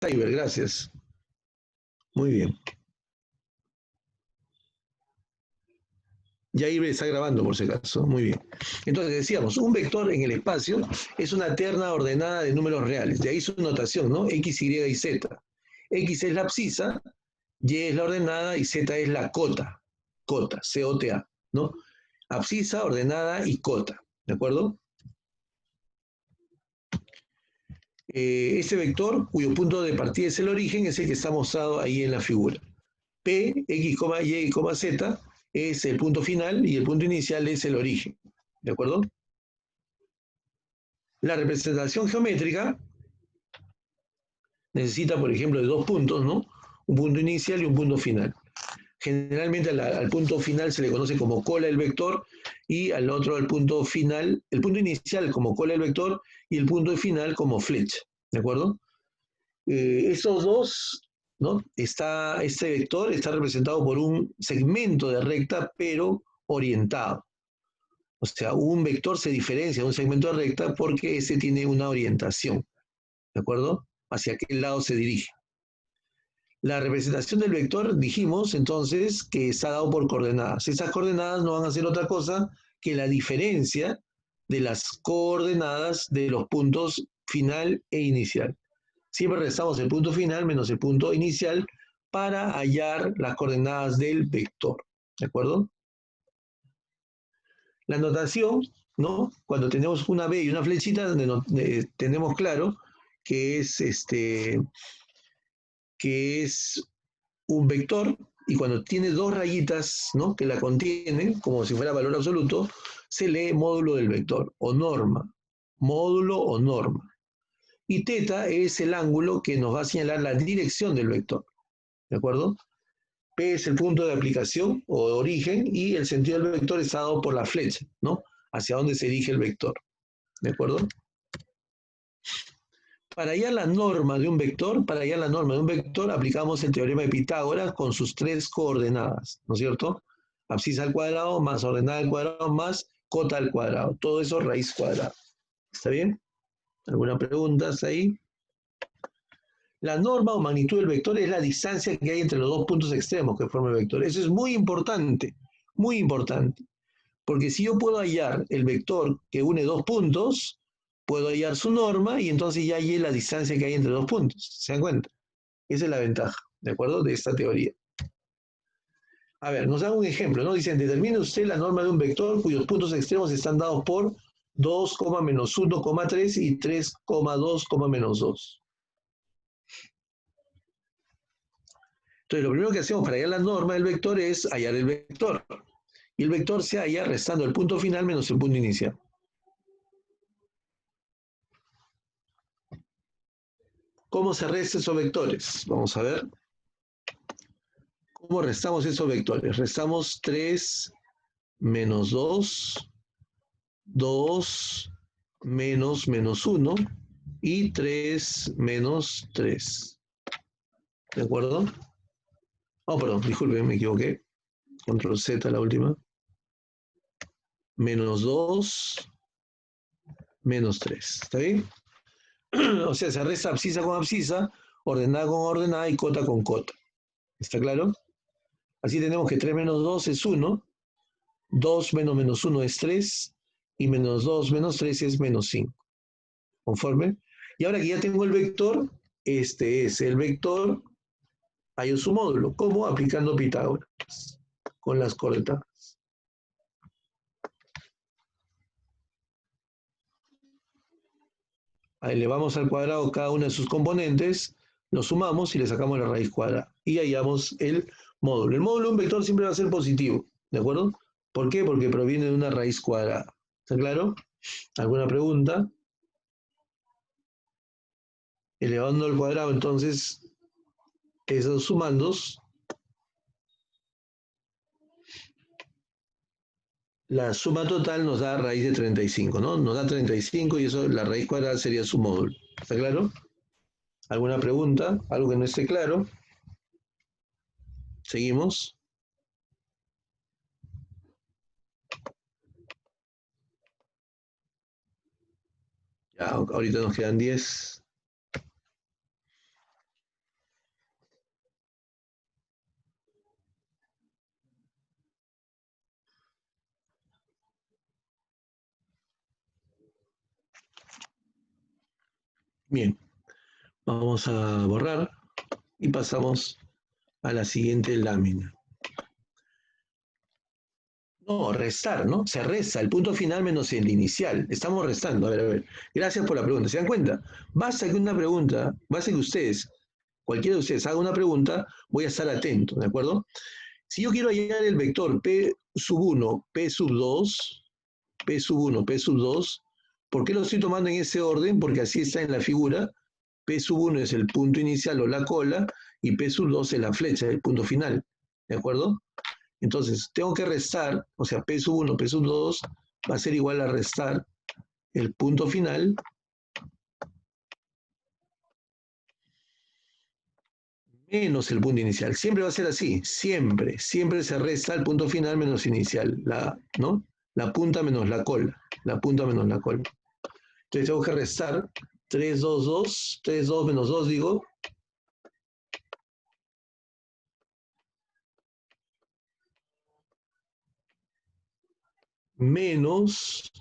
Cyber, gracias. Muy bien. Ya Iber está grabando, por si acaso. Muy bien. Entonces decíamos, un vector en el espacio es una terna ordenada de números reales. De ahí su notación, ¿no? X, Y y Z. X es la abscisa, Y es la ordenada y Z es la cota. Cota, C-O-T-A, ¿no? Abscisa, ordenada y cota. ¿De acuerdo? Ese vector, cuyo punto de partida es el origen, es el que está mostrado ahí en la figura. P, X, Y, Z es el punto final y el punto inicial es el origen. ¿De acuerdo? La representación geométrica necesita, por ejemplo, de dos puntos, ¿no? Un punto inicial y un punto final. Generalmente al punto final se le conoce como cola del vector y al otro al punto final, el punto inicial como cola del vector y el punto final como flecha. ¿De acuerdo? Estos dos, ¿no? Este vector está representado por un segmento de recta, pero orientado. O sea, un vector se diferencia de un segmento de recta porque ese tiene una orientación, ¿de acuerdo? Hacia qué lado se dirige. La representación del vector, dijimos entonces que está dado por coordenadas. Esas coordenadas no van a ser otra cosa que la diferencia de las coordenadas de los puntos final e inicial. Siempre restamos el punto final menos el punto inicial para hallar las coordenadas del vector. ¿De acuerdo? La notación, ¿no? Cuando tenemos una B y una flechita, donde tenemos claro que es un vector, y cuando tiene dos rayitas, ¿no? Que la contienen, como si fuera valor absoluto, se lee módulo del vector, o norma. Módulo o norma. Y teta es el ángulo que nos va a señalar la dirección del vector. ¿De acuerdo? P es el punto de aplicación o de origen y el sentido del vector está dado por la flecha, ¿no? Hacia dónde se dirige el vector. ¿De acuerdo? Para hallar la norma de un vector, aplicamos el teorema de Pitágoras con sus tres coordenadas, ¿no es cierto? Abscisa al cuadrado más ordenada al cuadrado más cota al cuadrado. Todo eso raíz cuadrada. ¿Está bien? ¿Alguna pregunta ahí? La norma o magnitud del vector es la distancia que hay entre los dos puntos extremos que forman el vector. Eso es muy importante, muy importante. Porque si yo puedo hallar el vector que une dos puntos, puedo hallar su norma y entonces ya hallé la distancia que hay entre dos puntos. ¿Se dan cuenta? Esa es la ventaja, ¿de acuerdo? De esta teoría. A ver, nos dan un ejemplo, ¿no? Dicen, determine usted la norma de un vector cuyos puntos extremos están dados por 2, menos 1, 3 y 3, 2, menos 2. Entonces, lo primero que hacemos para hallar la norma del vector es hallar el vector. Y el vector se halla restando el punto final menos el punto inicial. ¿Cómo se restan esos vectores? Vamos a ver. ¿Cómo restamos esos vectores? Restamos 3 menos 2, 2 menos 1 y 3 menos 3. ¿De acuerdo? Oh, perdón, disculpen, me equivoqué. Control Z, la última. Menos 2, menos 3. ¿Está bien? O sea, se resta abscisa con abscisa, ordenada con ordenada y cota con cota. ¿Está claro? Así tenemos que 3 menos 2 es 1, 2 menos 1 es 3, y menos 2 menos 3 es menos 5. ¿Conforme? Y ahora que ya tengo el vector, este es el vector, hallo su módulo. ¿Cómo? Aplicando Pitágoras, con las coordenadas. Ahí elevamos al cuadrado cada una de sus componentes, lo sumamos y le sacamos la raíz cuadrada. Y hallamos el módulo. El módulo de un vector siempre va a ser positivo, ¿de acuerdo? ¿Por qué? Porque proviene de una raíz cuadrada. ¿Está claro? ¿Alguna pregunta? Elevando al cuadrado, entonces, esos sumandos, la suma total nos da raíz de 35, ¿no? Nos da 35 y eso, la raíz cuadrada sería su módulo. ¿Está claro? ¿Alguna pregunta? ¿Algo que no esté claro? ¿Seguimos? Ya, ahorita nos quedan 10. Bien, vamos a borrar y pasamos a la siguiente lámina. No, restar, ¿no? Se resta el punto final menos el inicial. Estamos restando. A ver, a ver. Gracias por la pregunta. ¿Se dan cuenta? Basta que una pregunta, basta que ustedes, cualquiera de ustedes haga una pregunta, voy a estar atento, ¿de acuerdo? Si yo quiero hallar el vector P sub 1, P sub 2, P sub 1, P sub 2, ¿por qué lo estoy tomando en ese orden? Porque así está en la figura. P sub 1 es el punto inicial o la cola y P sub 2 es la flecha, el punto final. ¿De acuerdo? Entonces, tengo que restar, o sea, P sub 1, P sub 2 va a ser igual a restar el punto final menos el punto inicial. Siempre va a ser así, siempre, siempre se resta el punto final menos inicial, ¿no? La punta menos la cola, la punta menos la cola. Entonces tengo que restar 3, 2, 2, 3, 2 menos 2, digo, menos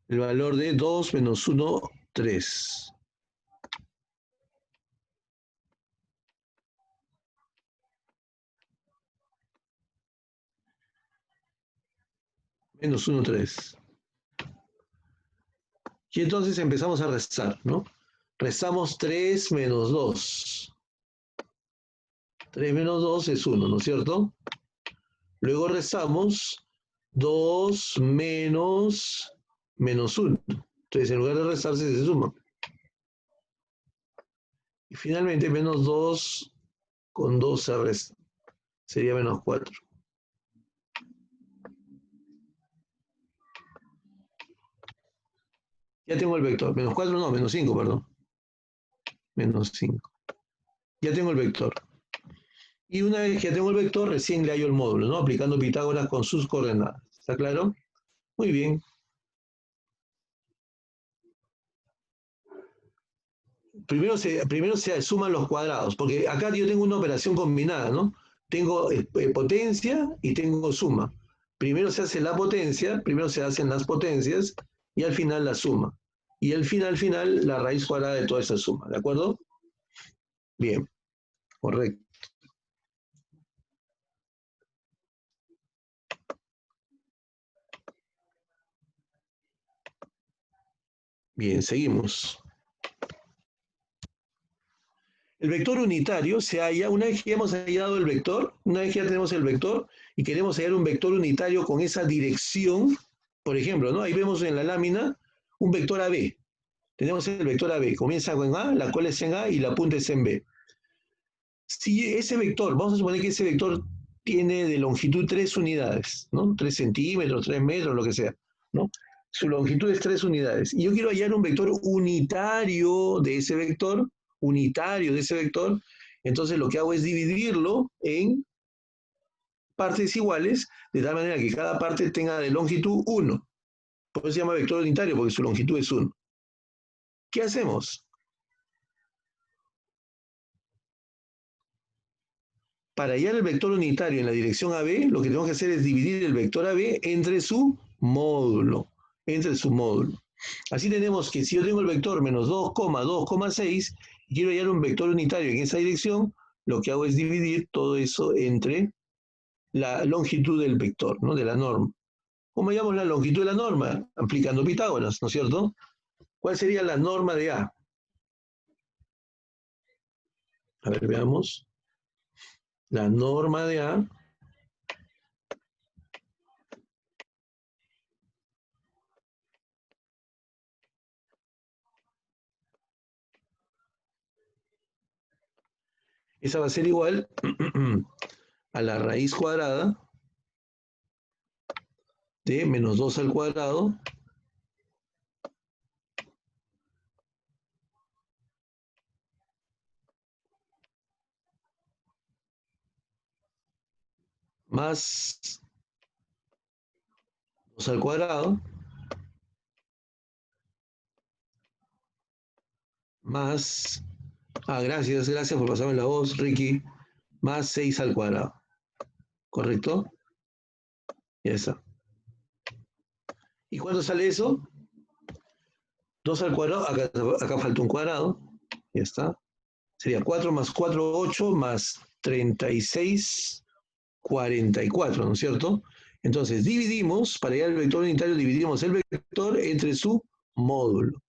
el valor de 2 menos 1, 3. Menos 1, 3. Y entonces empezamos a restar, ¿no? Restamos 3 menos 2. 3 menos 2 es 1, ¿no es cierto? Luego restamos 2 menos 1. Entonces, en lugar de restarse, se suma. Y finalmente, menos 2 con 2 se resta. Sería menos 4. Ya tengo el vector. Menos 4 no, menos 5, perdón. Menos 5. Ya tengo el vector. Y una vez que ya tengo el vector, recién le hallo el módulo, ¿no? Aplicando Pitágoras con sus coordenadas. ¿Está claro? Muy bien. Primero se suman los cuadrados, porque acá yo tengo una operación combinada, ¿no? Tengo potencia y tengo suma. Primero se hace la potencia, primero se hacen las potencias y al final la suma. Y al final, la raíz cuadrada de toda esa suma, ¿de acuerdo? Bien, correcto. Bien, seguimos. El vector unitario se halla, una vez que ya hemos hallado el vector, una vez que ya tenemos el vector y queremos hallar un vector unitario con esa dirección, por ejemplo, ¿no? Ahí vemos en la lámina un vector AB. Tenemos el vector AB, comienza con A, la cola es en A y la punta es en B. Si ese vector, vamos a suponer que ese vector tiene de longitud 3 unidades, ¿no? 3 centímetros, 3 metros, lo que sea, ¿no? Su longitud es 3 unidades. Y yo quiero hallar un vector unitario de ese vector, entonces lo que hago es dividirlo en partes iguales, de tal manera que cada parte tenga de longitud 1. Por eso se llama vector unitario, porque su longitud es 1. ¿Qué hacemos? Para hallar el vector unitario en la dirección AB, lo que tengo que hacer es dividir el vector AB entre su módulo. Así tenemos que si yo tengo el vector menos 2,2,6 y quiero hallar un vector unitario en esa dirección, lo que hago es dividir todo eso entre la longitud del vector, ¿no? De la norma. ¿Cómo hallamos la longitud de la norma? Aplicando Pitágoras, ¿no es cierto? ¿Cuál sería la norma de A? A ver, veamos. La norma de A esa va a ser igual a la raíz cuadrada de menos 2 al cuadrado más 2 al cuadrado más, gracias por pasarme la voz, Ricky, más 6 al cuadrado. ¿Correcto? Ya está. ¿Y cuánto sale eso? 2 al cuadrado, acá falta un cuadrado, ya está. Sería 4 más 4, 8, más 36, 44, ¿no es cierto? Entonces, dividimos, para llegar al vector unitario, dividimos el vector entre su módulo.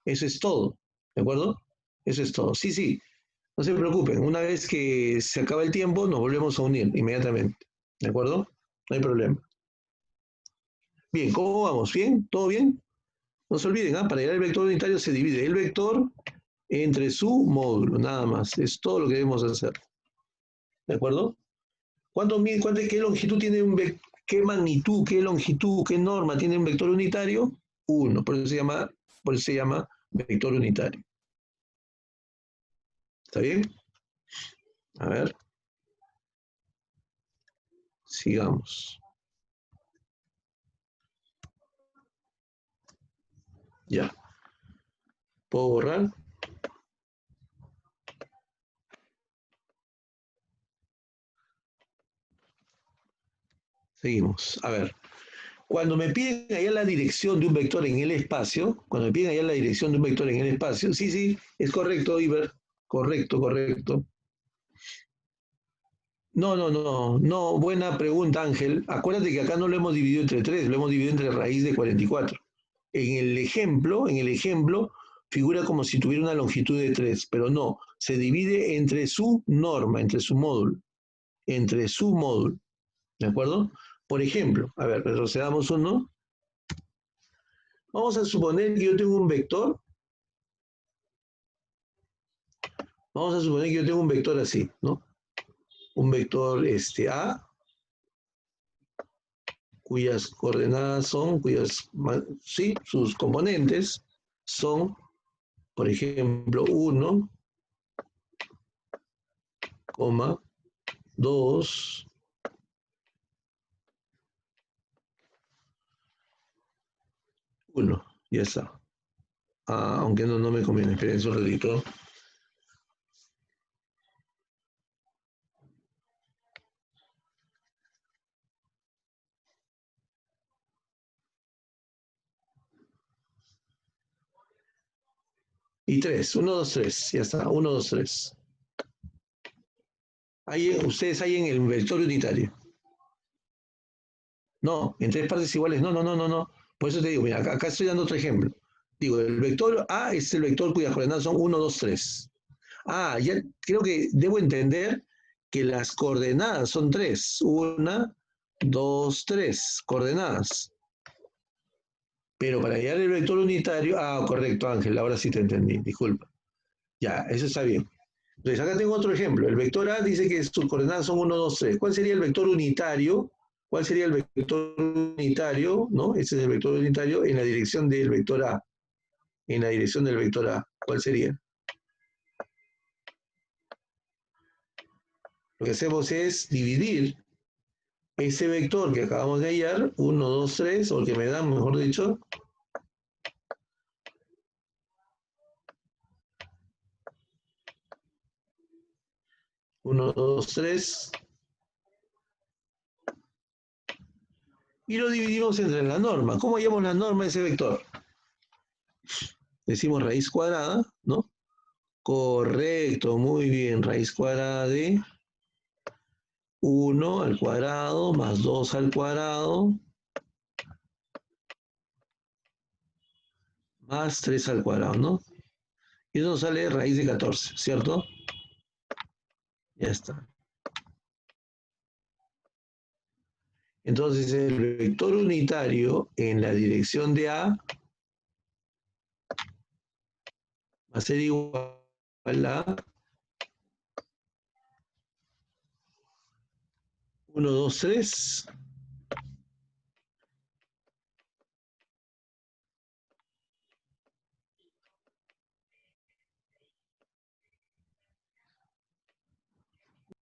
Eso es todo, ¿de acuerdo? Eso es todo. Sí, sí, no se preocupen. Una vez que se acaba el tiempo, nos volvemos a unir inmediatamente, ¿de acuerdo? No hay problema. Bien, ¿cómo vamos? ¿Bien? ¿Todo bien? No se olviden, para llegar al vector unitario se divide el vector entre su módulo, nada más. Es todo lo que debemos hacer. ¿De acuerdo? ¿Qué longitud tiene un vector? ¿Qué magnitud, qué longitud, qué norma tiene un vector unitario? 1. Por eso se llama vector unitario. ¿Está bien? A ver. Sigamos. Ya. ¿Puedo borrar? Seguimos. A ver. Cuando me piden allá la dirección de un vector en el espacio, sí, sí, es correcto, Iber. Correcto, correcto. No, no, no, no, buena pregunta, Ángel. Acuérdate que acá no lo hemos dividido entre 3, lo hemos dividido entre raíz de 44. En el ejemplo, figura como si tuviera una longitud de 3, pero no, se divide entre su norma, entre su módulo, ¿de acuerdo? Por ejemplo, a ver, retrocedamos uno. Vamos a suponer que yo tengo un vector. Vamos a suponer que yo tengo un vector así, ¿no? Un vector A, cuyas coordenadas son, sí, sus componentes son, por ejemplo, 1, 2, 1, ya está. Aunque no me conviene, esperen un ratito. Y 3, 1, 2, 3, ya está, 1, 2, 3. Ustedes hay en el vector unitario. No, en 3 partes iguales, no, no, no, no, no. Por eso te digo, mira, acá estoy dando otro ejemplo. Digo, el vector A es el vector cuyas coordenadas son 1, 2, 3. Ya creo que debo entender que las coordenadas son 3. 1, 2, 3 coordenadas. Pero para hallar el vector unitario, correcto, Ángel, ahora sí te entendí, disculpa. Ya, eso está bien. Entonces, acá tengo otro ejemplo. El vector A dice que sus coordenadas son 1, 2, 3. ¿Cuál sería el vector unitario? ¿Cuál sería el vector unitario? ¿No? Ese es el vector unitario en la dirección del vector A. En la dirección del vector A. ¿Cuál sería? Lo que hacemos es dividir ese vector que acabamos de hallar, 1, 2, 3, o el que me dan, mejor dicho, uno, 2, 3, y lo dividimos entre la norma. ¿Cómo hallamos la norma de ese vector? Decimos raíz cuadrada, ¿no? Correcto, muy bien, raíz cuadrada de 1 al cuadrado más 2 al cuadrado más 3 al cuadrado, ¿no? Y eso nos sale raíz de 14, ¿cierto? Ya está. Entonces el vector unitario en la dirección de A va a ser igual a 1, 2, 3